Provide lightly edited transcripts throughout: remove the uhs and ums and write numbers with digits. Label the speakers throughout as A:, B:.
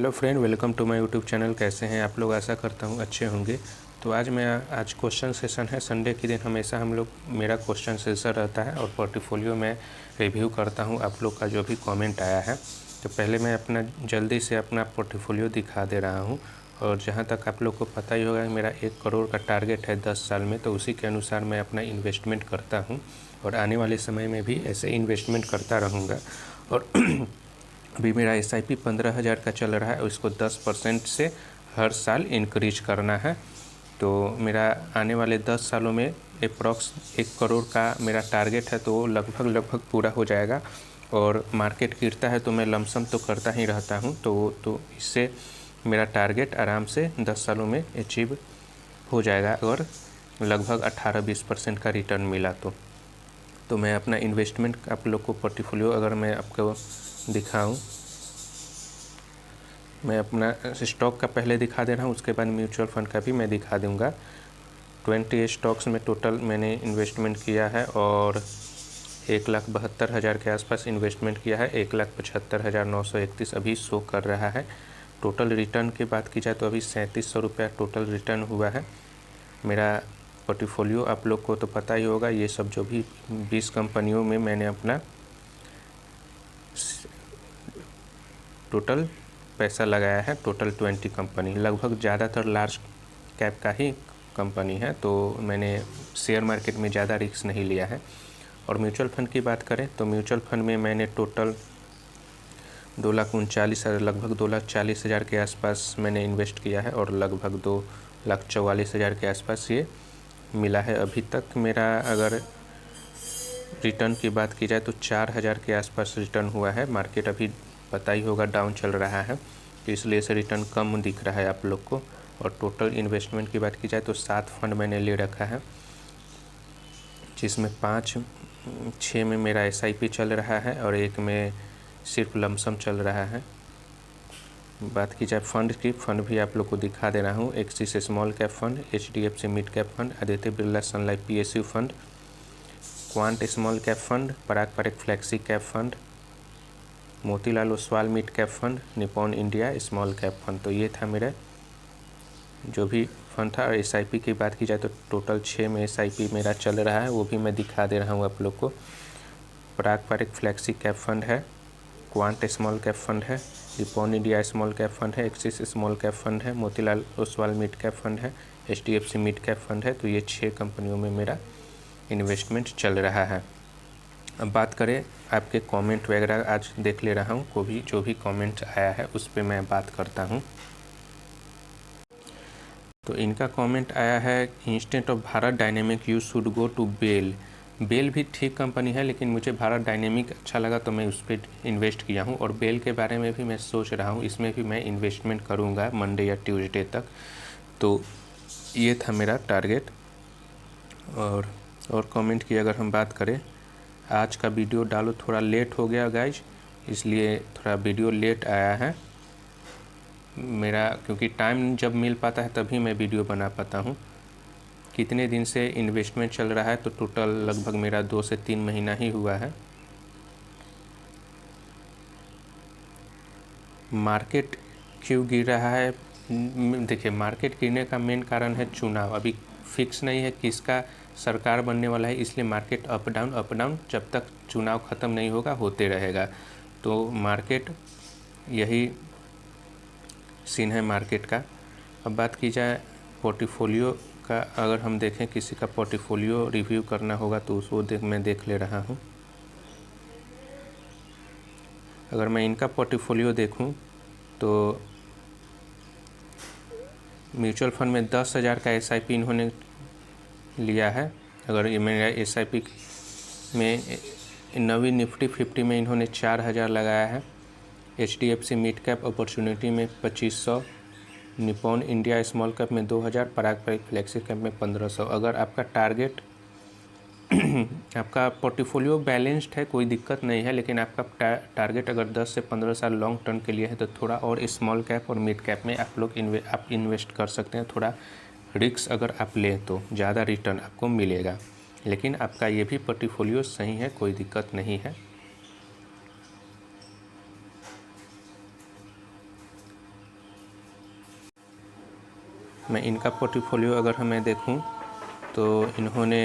A: Hello friend, welcome to my YouTube channel. कैसे हैं आप लोग? आशा करता हूँ अच्छे होंगे। तो आज क्वेश्चन सेशन है। संडे के दिन हमेशा मेरा क्वेश्चन सेशन रहता है और पोर्टफोलियो में रिव्यू करता हूँ आप लोग का जो भी कमेंट आया है। तो पहले मैं अपना जल्दी से अपना पोर्टफोलियो दिखा दे रहा हूँ। और जहाँ तक आप लोग को पता ही होगा मेरा 1 करोड़ का टारगेट है 10 साल में, तो उसी के अनुसार मैं अपना इन्वेस्टमेंट करता हूँ और आने वाले समय में भी ऐसे इन्वेस्टमेंट करता रहूँगा। और अभी मेरा SIP 15,000 का चल रहा है, उसको 10% से हर साल इंक्रीज करना है। तो मेरा आने वाले 10 सालों में अप्रॉक्स 1 करोड़ का मेरा टारगेट है, तो लगभग पूरा हो जाएगा। और मार्केट गिरता है तो मैं लमसम तो करता ही रहता हूँ, तो इससे मेरा टारगेट आराम से 10 सालों में अचीव हो जाएगा अगर लगभग 18-20% का रिटर्न मिला तो मैं अपना इन्वेस्टमेंट आप लोग को पोर्टफोलियो अगर मैं आपको दिखाऊं, मैं अपना स्टॉक का पहले दिखा दे रहा हूँ, उसके बाद म्यूचुअल फंड का भी मैं दिखा दूँगा। 20 स्टॉक्स में टोटल मैंने इन्वेस्टमेंट किया है और 1,72,000 के आसपास इन्वेस्टमेंट किया है। 1,75,931 अभी शो कर रहा है। टोटल रिटर्न की बात की जाए तो अभी 3700 रुपया टोटल रिटर्न हुआ है। मेरा पोर्टफोलियो आप लोग को तो पता ही होगा, ये सब जो भी 20 कंपनियों में मैंने अपना टोटल पैसा लगाया है। टोटल 20 कंपनी, लगभग ज़्यादातर लार्ज कैप का ही कंपनी है, तो मैंने शेयर मार्केट में ज़्यादा रिस्क नहीं लिया है। और म्यूचुअल फंड की बात करें तो म्यूचुअल फंड में मैंने टोटल 2,39,000 लगभग 2,40,000 के आसपास मैंने इन्वेस्ट किया है और लगभग 2,44,000 के आसपास ये मिला है अभी तक। मेरा अगर रिटर्न की बात की जाए तो 4,000 के आसपास रिटर्न हुआ है। मार्केट अभी पता ही होगा डाउन चल रहा है, तो इसलिए से रिटर्न कम दिख रहा है आप लोग को। और टोटल इन्वेस्टमेंट की बात की जाए तो 7 फंड मैंने ले रखा है, जिसमें 6 में मेरा SIP चल रहा है और एक में सिर्फ लमसम चल रहा है। बात की जाए फंड की, फंड भी आप लोग को दिखा दे रहा हूँ। Axis small cap fund, HDFC mid cap fund, Aditya Birla sun life PSU fund, quant small cap fund, Parag Parikh flexi cap fund, Motilal Oswal mid cap fund, Nippon India small cap fund. तो ये था मेरा जो भी फंड था। और SIP की बात की जाए तो टोटल 6 में SIP मेरा चल रहा है, वो भी मैं दिखा दे रहा हूँ आप लोग को। पराग पारेख फ्लेक्सी कैप फंड है, क्वांट स्मॉल कैप फंड है, Nippon India small cap fund है, एक्सिस स्मॉल कैप फंड है, Motilal Oswal mid cap fund है, HDFC मिड कैप फंड है। तो ये 6 कंपनियों में मेरा इन्वेस्टमेंट चल रहा है। अब बात करें आपके कमेंट वगैरह, आज देख ले रहा हूँ जो भी कमेंट आया है उस पर मैं बात करता हूँ। तो इनका कमेंट आया है, instant of Bharat dynamic you should go to BEL. BEL भी ठीक कंपनी है, लेकिन मुझे भारत डायनेमिक अच्छा लगा तो मैं उस पर इन्वेस्ट किया हूँ। और बेल के बारे में भी मैं सोच रहा हूँ, इसमें भी मैं इन्वेस्टमेंट करूँगा मंडे या ट्यूसडे तक। तो ये था मेरा टारगेट। और कमेंट की अगर हम बात करें, आज का वीडियो डालो थोड़ा लेट हो गया गाइज, इसलिए थोड़ा वीडियो लेट आया है मेरा, क्योंकि टाइम जब मिल पाता है तभी मैं वीडियो बना पाता हूँ। कितने दिन से इन्वेस्टमेंट चल रहा है तो टोटल लगभग मेरा 2 से 3 महीना ही हुआ है। मार्केट क्यों गिर रहा है? देखिए, मार्केट गिरने का मेन कारण है चुनाव। अभी फिक्स नहीं है किसका सरकार बनने वाला है, इसलिए मार्केट अप डाउन जब तक चुनाव ख़त्म नहीं होगा होते रहेगा। तो मार्केट यही सीन है मार्केट का। अब बात की जाए पोर्टफोलियो का, अगर हम देखें किसी का पोर्टफोलियो रिव्यू करना होगा तो उसको मैं देख ले रहा हूँ। अगर मैं इनका पोर्टफोलियो देखूँ तो म्यूचुअल फंड में 10,000 का SIP इन्होंने लिया है। अगर ये मेरा SIP में नवी निफ्टी 50 में इन्होंने 4,000 लगाया है, HDFC मिड कैप अपॉर्चुनिटी में 2,500, निपॉन इंडिया स्मॉल कैप में 2,000, पराग पारेख फ्लेक्सी कैप में 1,500। अगर आपका टारगेट आपका पोर्टफोलियो बैलेंस्ड है, कोई दिक्कत नहीं है, लेकिन आपका टारगेट अगर 10 से 15 साल लॉन्ग टर्म के लिए है तो थोड़ा और स्मॉल कैप और मिड कैप में आप इन्वेस्ट कर सकते हैं। थोड़ा रिस्क अगर आप लें तो ज़्यादा रिटर्न आपको मिलेगा, लेकिन आपका ये भी पोर्टफोलियो सही है, कोई दिक्कत नहीं है। मैं इनका पोर्टफोलियो अगर हमें देखूं तो इन्होंने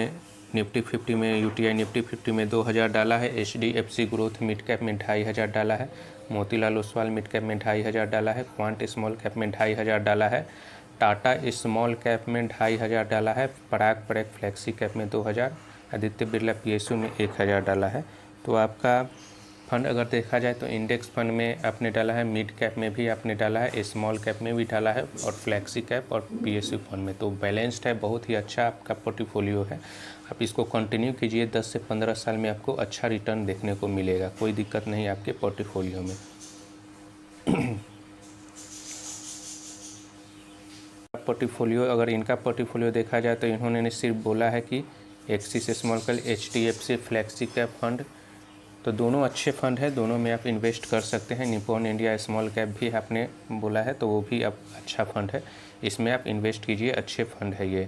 A: निफ्टी 50 में, यूटीआई निफ्टी 50 में 2000 डाला है, HDFC ग्रोथ मिड कैप में 2500 डाला है, मोतीलाल ओसवाल मिड कैप में 2500 डाला है, क्वांट स्मॉल कैप में 2500 डाला है, टाटा स्मॉल कैप में 2500 डाला है, पराग फ्लेक्सी कैप में 2000, आदित्य बिरला PSU में 1000 डाला है। तो आपका फंड अगर देखा जाए तो इंडेक्स फंड में आपने डाला है, मिड कैप में भी आपने डाला है, स्मॉल कैप में भी डाला है और फ्लैक्सी कैप और PSU फंड में। तो बैलेंस्ड है, बहुत ही अच्छा आपका पोर्टफोलियो है। आप इसको कंटिन्यू कीजिए, 10 से 15 साल में आपको अच्छा रिटर्न देखने को मिलेगा, कोई दिक्कत नहीं आपके पोर्टफोलियो में। पोर्टफोलियो अगर इनका पोर्टफोलियो देखा जाए तो इन्होंने सिर्फ बोला है कि axis small cap, HDFC flexi cap fund, तो दोनों अच्छे फंड है, दोनों में आप इन्वेस्ट कर सकते हैं। निपॉन इंडिया स्मॉल कैप भी आपने बोला है तो वो भी अब अच्छा फंड है, इसमें आप इन्वेस्ट कीजिए, अच्छे फंड है ये।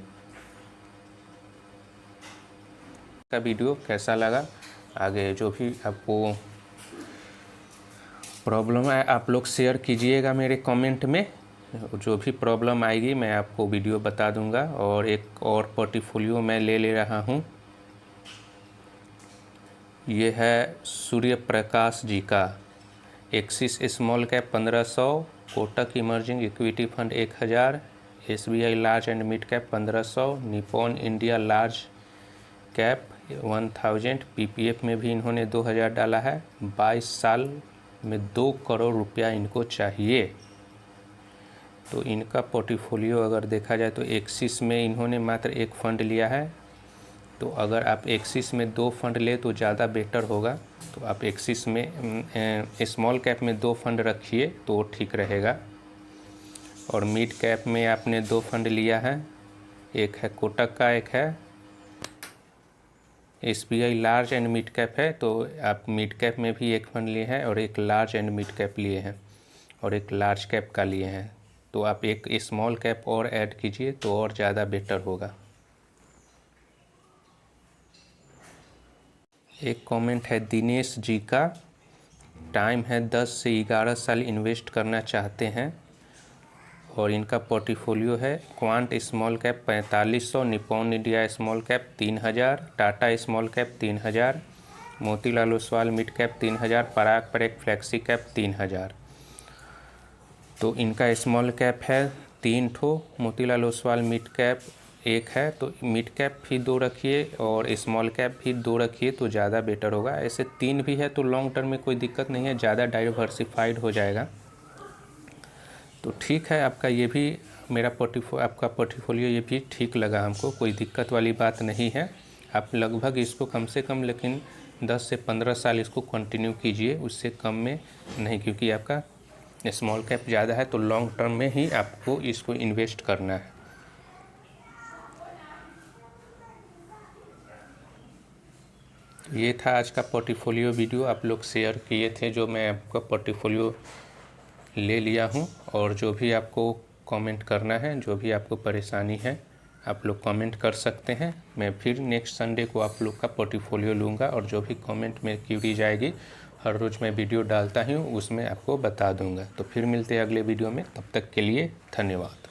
A: का वीडियो कैसा लगा, आगे जो भी आपको प्रॉब्लम है आप लोग शेयर कीजिएगा मेरे कमेंट में, जो भी प्रॉब्लम आएगी मैं आपको वीडियो बता दूंगा। और एक और पोर्टफोलियो मैं ले रहा हूँ, ये है सूर्य प्रकाश जी का। Axis small cap 1500, Kotak emerging equity fund 1000, SBI large and mid cap 1500, Nippon India large cap 1000, PPF में भी इन्होंने 2000 डाला है। 22 साल में 2 करोड़ रुपया इनको चाहिए। तो इनका पोर्टफोलियो अगर देखा जाए तो एक्सिस में इन्होंने मात्र एक फ़ंड लिया है, तो अगर आप एक्सिस में 2 फंड ले तो ज़्यादा बेटर होगा। तो आप एक्सिस में स्मॉल कैप में 2 फंड रखिए तो ठीक रहेगा। और मिड कैप में आपने 2 फंड लिया है, एक है कोटक का, एक है SBI large and mid cap है, तो आप मिड कैप में भी एक फंड लिए हैं और एक लार्ज एंड मिड कैप लिए हैं और एक लार्ज कैप का लिए हैं। तो आप एक स्मॉल कैप और ऐड कीजिए तो और ज़्यादा बेटर होगा। एक कमेंट है दिनेश जी का, टाइम है 10 से 11 साल इन्वेस्ट करना चाहते हैं और इनका पोर्टफोलियो है quant small cap 4500, Nippon India small cap 3000, Tata small cap 3000, Motilal Oswal mid cap 3000, पराग फ्लेक्सी कैप 3000। तो इनका स्मॉल कैप है 3 ठो, मोतीलाल ओसवाल मिड कैप 1 है, तो मिड कैप भी 2 रखिए और स्मॉल कैप भी 2 रखिए तो ज़्यादा बेटर होगा। ऐसे 3 भी है तो लॉन्ग टर्म में कोई दिक्कत नहीं है, ज़्यादा डाइवर्सिफाइड हो जाएगा। तो ठीक है, आपका ये भी आपका पोर्टफोलियो ये भी ठीक लगा हमको, कोई दिक्कत वाली बात नहीं है। आप लगभग इसको कम से कम लेकिन 10 से 15 साल इसको कंटिन्यू कीजिए, उससे कम में नहीं, क्योंकि आपका स्मॉल कैप ज़्यादा है तो लॉन्ग टर्म में ही आपको इसको इन्वेस्ट करना है। ये था आज का पोर्टफोलियो वीडियो, आप लोग शेयर किए थे जो मैं आपका पोर्टफोलियो ले लिया हूँ। और जो भी आपको कमेंट करना है, जो भी आपको परेशानी है आप लोग कमेंट कर सकते हैं। मैं फिर नेक्स्ट संडे को आप लोग का पोर्टफोलियो लूँगा और जो भी कमेंट में क्यूरी जाएगी, हर रोज़ मैं वीडियो डालता हूँ उसमें आपको बता दूँगा। तो फिर मिलते हैं अगले वीडियो में, तब तक के लिए धन्यवाद।